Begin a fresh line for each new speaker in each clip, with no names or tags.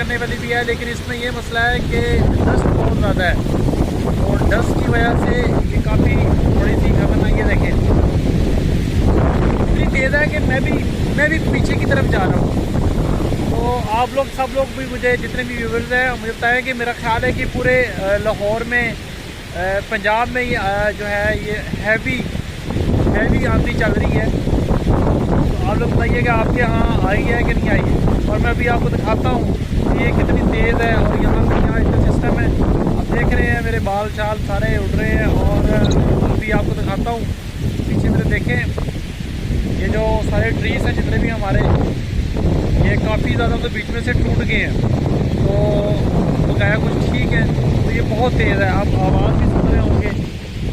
करने वाली भी है, लेकिन इसमें ये मसला है कि डस्ट बहुत ज़्यादा है और डस्ट की वजह से ये काफ़ी थोड़ी सी खतरनाक, ये देखें इतनी तेज़ है कि मैं भी पीछे की तरफ जा रहा हूँ। तो आप लोग सब लोग भी, मुझे जितने भी व्यूवर्स हैं, मुझे बताएं कि मेरा ख्याल है कि पूरे लाहौर में, पंजाब में ये जो है ये हैवी आंधी चल रही है। तो आप लोग बताइएगा आपके यहाँ आई है कि नहीं आई है। और मैं अभी आपको दिखाता हूँ कि ये कितनी तेज़ है। और यहाँ पे क्या इतना सिस्टम है, आप देख रहे हैं मेरे बाल शाल सारे उड़ रहे हैं। और अभी आपको दिखाता हूँ पीछे मेरे, देखें ये जो सारे ट्रीज हैं जितने भी हमारे, ये काफ़ी ज़्यादा तो बीच में से टूट गए हैं। तो बकाया कुछ ठीक है। तो ये बहुत तेज़ है, आप आवाज़ भी सुन रहे होंगे।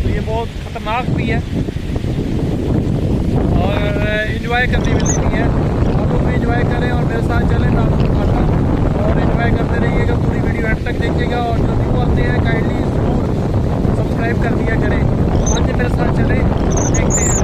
तो ये बहुत ख़तरनाक भी है और इन्जॉय करने वाली भी है। आप लोग भी इन्जॉय करें और मेरे साथ चलें, मैं आपको दिखाता हूँ और इन्जॉय करते रहिएगा। पूरी वीडियो एंड तक देखिएगा और जो न्यू आते हैं काइंडली ज़रूर सब्सक्राइब कर दिया करें। आज मेरे साथ चलें, देखते हैं।